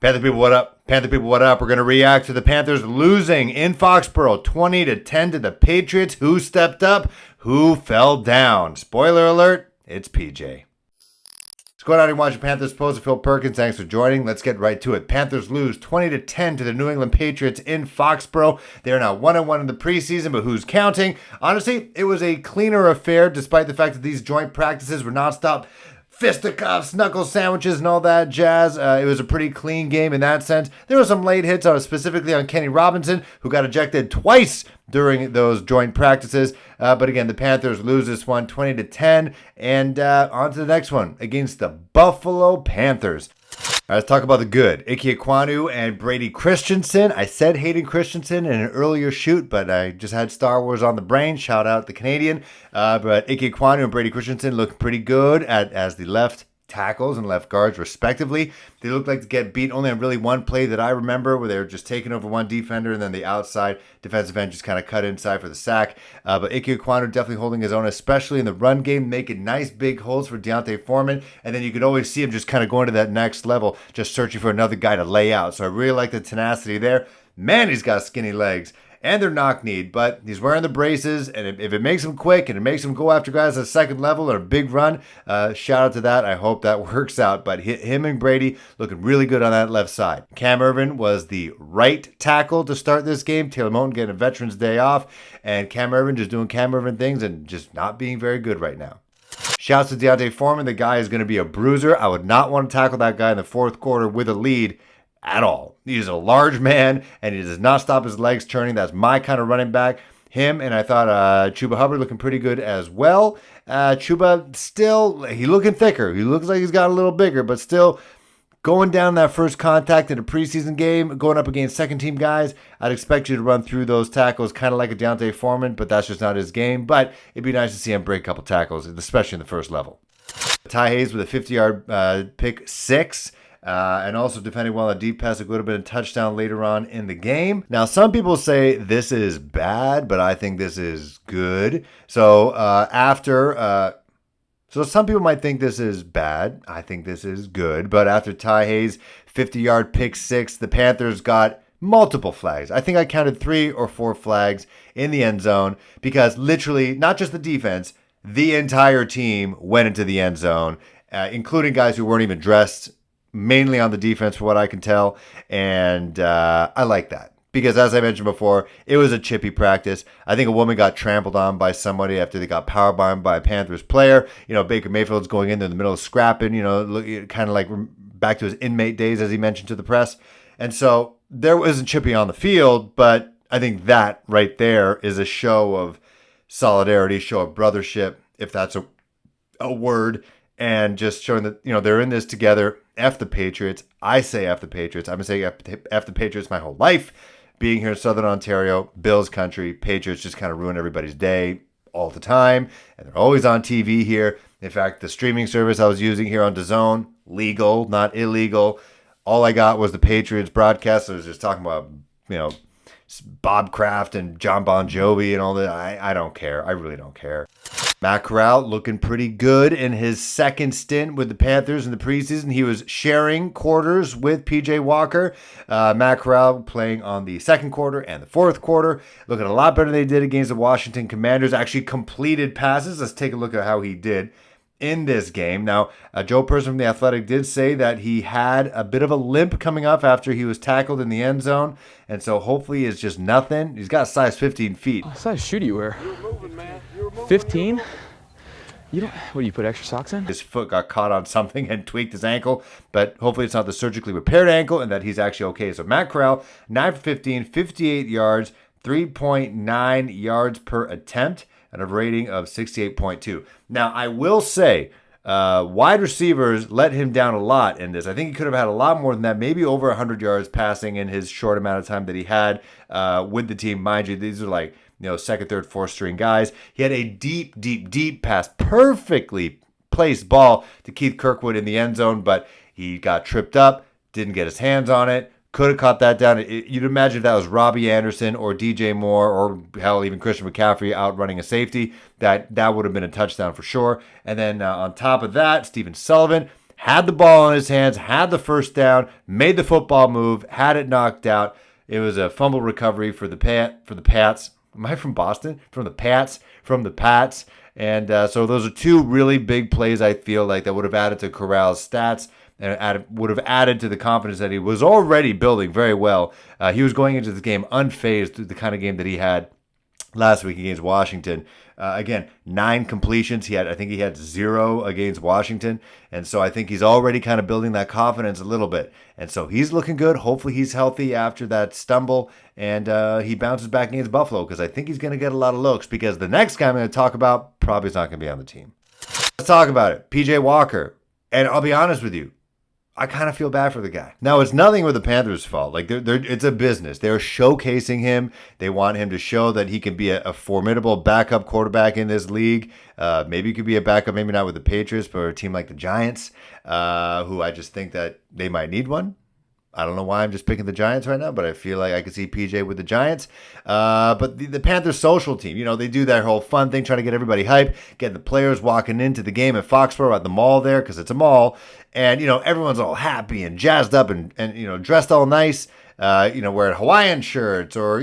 Panther people, what up? Panther people, what up? We're going to react to the Panthers losing in Foxborough 20-10 to the Patriots. Who stepped up? Who fell down? Spoiler alert, it's PJ. What's going on? You're watching Panthers Post with Phil Perkins. Thanks for joining. Let's get right to it. Panthers lose 20-10 to the New England Patriots in Foxborough. They are now 1-1 in the preseason, but who's counting? Honestly, it was a cleaner affair despite the fact that these joint practices were nonstop fisticuffs, knuckle sandwiches, and all that jazz. It was a pretty clean game in that sense. There were some late hits, specifically on Kenny Robinson, who got ejected twice during those joint practices. But again, the Panthers lose this one 20-10. And on to the next one against the Buffalo Panthers. All right, let's talk about the good. Ike Ekwonu and Brady Christensen. I said Hayden Christensen in an earlier shoot, but I just had Star Wars on the brain. Shout out the Canadian. But Ike Ekwonu and Brady Christensen look pretty good as the left tackles and left guards, respectively. They look like to get beat only on really one play that I remember where they were just taking over one defender and then the outside defensive end just kind of cut inside for the sack. But Ike Ekwonu definitely holding his own, especially in the run game, making nice big holes for Deontay Foreman. And then you could always see him just kind of going to that next level, just searching for another guy to lay out. So I really like the tenacity there. Man, he's got skinny legs. And they're knock-kneed, but he's wearing the braces, and if it makes him quick and it makes him go after guys at second level or a big run, shout out to that. I hope that works out. But him and Brady looking really good on that left side. Cam Ervin was the right tackle to start this game. Taylor Moton getting a Veterans Day off, and Cam Ervin just doing Cam Ervin things and just not being very good right now. Shouts to Deontay Foreman. The guy is going to be a bruiser. I would not want to tackle that guy in the fourth quarter with a lead at all. He's a large man, and he does not stop his legs turning. That's my kind of running back. Him, and I thought Chuba Hubbard looking pretty good as well. Chuba still, he looking thicker. He looks like he's got a little bigger, but still going down that first contact in a preseason game, going up against second-team guys, I'd expect you to run through those tackles kind of like a Deontay Foreman, but that's just not his game. But it'd be nice to see him break a couple tackles, especially in the first level. Ty Hayes with a 50-yard pick six. And also defending well on a deep pass, it would have been a touchdown later on in the game. Now, some people say this is bad, but I think this is good. So so some people might think this is bad. I think this is good. But after Ty Hayes' 50-yard pick six, the Panthers got multiple flags. I think I counted 3 or 4 flags in the end zone because literally, not just the defense, the entire team went into the end zone, including guys who weren't even dressed, mainly on the defense for what I can tell. And I like that because, as I mentioned before, it was a chippy practice. I think a woman got trampled on by somebody after they got powerbombed by a Panthers player. You know, Baker Mayfield's going in there in the middle of scrapping, kind of like back to his inmate days, as he mentioned to the press. And so there wasn't chippy on the field, but I think that right there is a show of solidarity, show of brothership, if that's a word, and just showing that, they're in this together. F the Patriots. I say F the Patriots. I've been saying F the Patriots my whole life. Being here in Southern Ontario, Bills country, Patriots just kind of ruin everybody's day all the time. And they're always on TV here. In fact, the streaming service I was using here on DAZN, legal, not illegal. All I got was the Patriots broadcast. So I was just talking about, Bob Kraft and John Bon Jovi and all that. I don't care. I really don't care. Matt Corral looking pretty good in his second stint with the Panthers in the preseason. He was sharing quarters with PJ Walker. Matt Corral playing on the second quarter and the fourth quarter. Looking a lot better than they did against the Washington Commanders. Actually completed passes. Let's take a look at how he did in this game. Now, Joe Person from The Athletic did say that he had a bit of a limp coming up after he was tackled in the end zone. And so hopefully it's just nothing. He's got size 15 feet. What size shoe do you wear? 15? You don't. What do you put extra socks in? His foot got caught on something and tweaked his ankle, but hopefully it's not the surgically repaired ankle and that he's actually okay. So Matt Corral, 9 for 15, 58 yards, 3.9 yards per attempt, and a rating of 68.2. Now, I will say, wide receivers let him down a lot in this. I think he could have had a lot more than that, maybe over 100 yards passing in his short amount of time that he had with the team. Mind you, these are like, second, third, fourth string guys. He had a deep pass, perfectly placed ball to Keith Kirkwood in the end zone, but he got tripped up, didn't get his hands on it, could have caught that down. You'd imagine if that was Robbie Anderson or DJ Moore or hell, even Christian McCaffrey out running a safety, that would have been a touchdown for sure. And then on top of that, Stephen Sullivan had the ball in his hands, had the first down, made the football move, had it knocked out. It was a fumble recovery for the Pats. Am I from Boston? From the Pats. And so those are two really big plays, I feel like, that would have added to Corral's stats and would have added to the confidence that he was already building very well. He was going into the game unfazed through the kind of game that he had last week against Washington. Again, 9 completions. I think he had 0 against Washington. And so I think he's already kind of building that confidence a little bit. And so he's looking good. Hopefully he's healthy after that stumble. And he bounces back against Buffalo, because I think he's going to get a lot of looks, because the next guy I'm going to talk about probably is not going to be on the team. Let's talk about it. PJ Walker. And I'll be honest with you, I kind of feel bad for the guy. Now, it's nothing with the Panthers' fault. Like, it's a business. They're showcasing him. They want him to show that he can be a formidable backup quarterback in this league. Maybe he could be a backup, maybe not with the Patriots, but a team like the Giants, who I just think that they might need one. I don't know why I'm just picking the Giants right now, but I feel like I could see PJ with the Giants. But the Panthers social team, they do that whole fun thing, trying to get everybody hyped, get the players walking into the game at Foxborough at the mall there, because it's a mall. And, everyone's all happy and jazzed up and dressed all nice, wearing Hawaiian shirts or,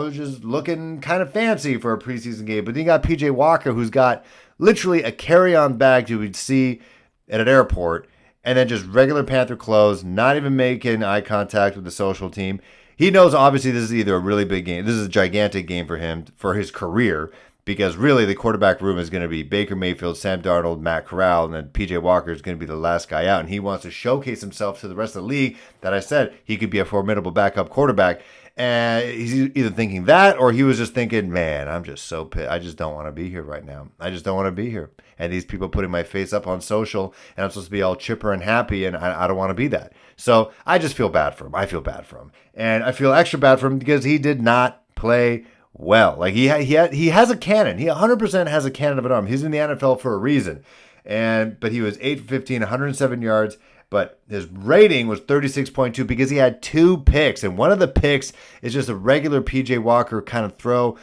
just looking kind of fancy for a preseason game. But then you got PJ Walker, who's got literally a carry-on bag you would see at an airport, and then just regular Panther clothes, not even making eye contact with the social team. He knows, obviously, this is either a really big game. This is a gigantic game for him, for his career, because really the quarterback room is going to be Baker Mayfield, Sam Darnold, Matt Corral, and then PJ Walker is going to be the last guy out. And he wants to showcase himself to the rest of the league that I said he could be a formidable backup quarterback. And he's either thinking that, or he was just thinking, man, I'm just so pissed. I just don't want to be here right now. I just don't want to be here. And these people putting my face up on social, and I'm supposed to be all chipper and happy, and I don't want to be that. So I just feel bad for him. I feel bad for him. And I feel extra bad for him because he did not play well. Like, he has a cannon. He 100% has a cannon of an arm. He's in the NFL for a reason. But he was 8 for 15, 107 yards. But his rating was 36.2 because he had 2 picks. And one of the picks is just a regular PJ Walker kind of throw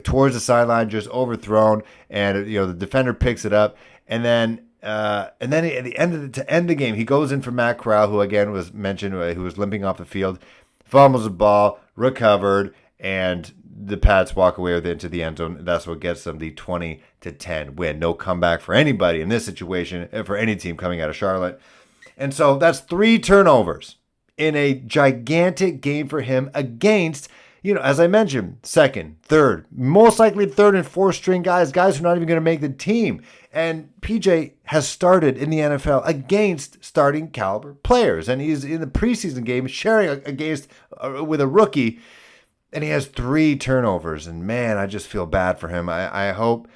towards the sideline, just overthrown. And, the defender picks it up. And then at the end to end the game, he goes in for Matt Corral, who again was mentioned, who was limping off the field, fumbles the ball, recovered, and the Pats walk away with it into the end zone. That's what gets them the 20-10 win. No comeback for anybody in this situation, for any team coming out of Charlotte. And so that's 3 turnovers in a gigantic game for him against, as I mentioned, second, third, most likely third and fourth string guys who are not even going to make the team. And PJ has started in the NFL against starting caliber players. And he's in the preseason game sharing against with a rookie. And he has 3 turnovers. And man, I just feel bad for him. I hope,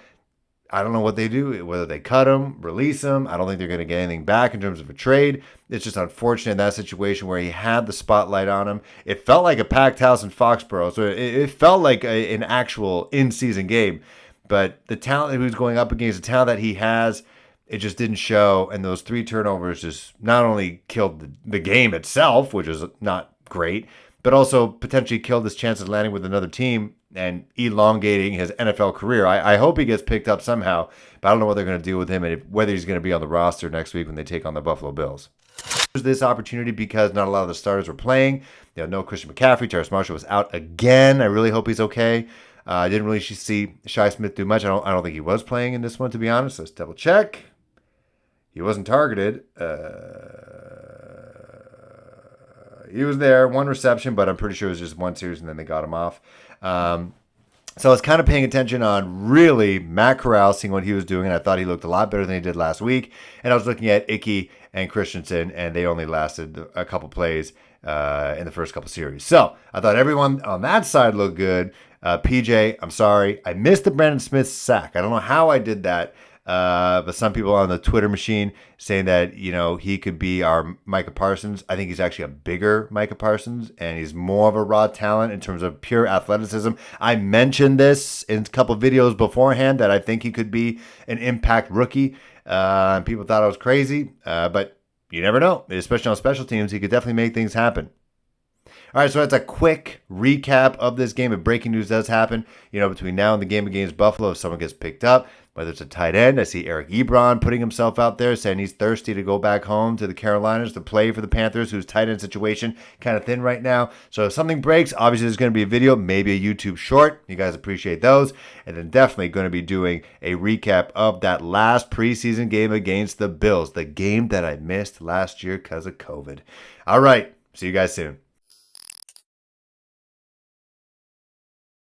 I don't know what they do, whether they cut him, release him. I don't think they're going to get anything back in terms of a trade. It's just unfortunate in that situation where he had the spotlight on him. It felt like a packed house in Foxborough. So it felt like an actual in-season game. But the talent he was going up against, the talent that he has, it just didn't show. And those 3 turnovers just not only killed the game itself, which is not great, but also potentially killed his chances of landing with another team and elongating his NFL career. I hope he gets picked up somehow, but I don't know what they're going to do with him and whether he's going to be on the roster next week when they take on the Buffalo Bills. There's this opportunity because not a lot of the starters were playing. No Christian McCaffrey. Terrace Marshall was out again. I really hope he's okay. I didn't really see Shi Smith do much. I don't think he was playing in this one, to be honest. Let's double check. He wasn't targeted. He was there, 1 reception, but I'm pretty sure it was just 1 series, and then they got him off. So I was kind of paying attention on really Matt Corral, seeing what he was doing, and I thought he looked a lot better than he did last week. And I was looking at Icky and Christensen, and they only lasted a couple plays in the first couple series. So I thought everyone on that side looked good. PJ, I'm sorry. I missed the Brandon Smith sack. I don't know how I did that. But some people on the Twitter machine saying that, he could be our Micah Parsons. I think he's actually a bigger Micah Parsons, and he's more of a raw talent in terms of pure athleticism. I mentioned this in a couple videos beforehand that I think he could be an impact rookie. People thought I was crazy, but you never know. Especially on special teams, he could definitely make things happen. All right, so that's a quick recap of this game. If breaking news does happen, between now and the game against Buffalo, if someone gets picked up, whether it's a tight end. I see Eric Ebron putting himself out there saying he's thirsty to go back home to the Carolinas to play for the Panthers, whose tight end situation kind of thin right now. So if something breaks, obviously there's going to be a video, maybe a YouTube short. You guys appreciate those. And then definitely going to be doing a recap of that last preseason game against the Bills, the game that I missed last year because of COVID. All right. See you guys soon.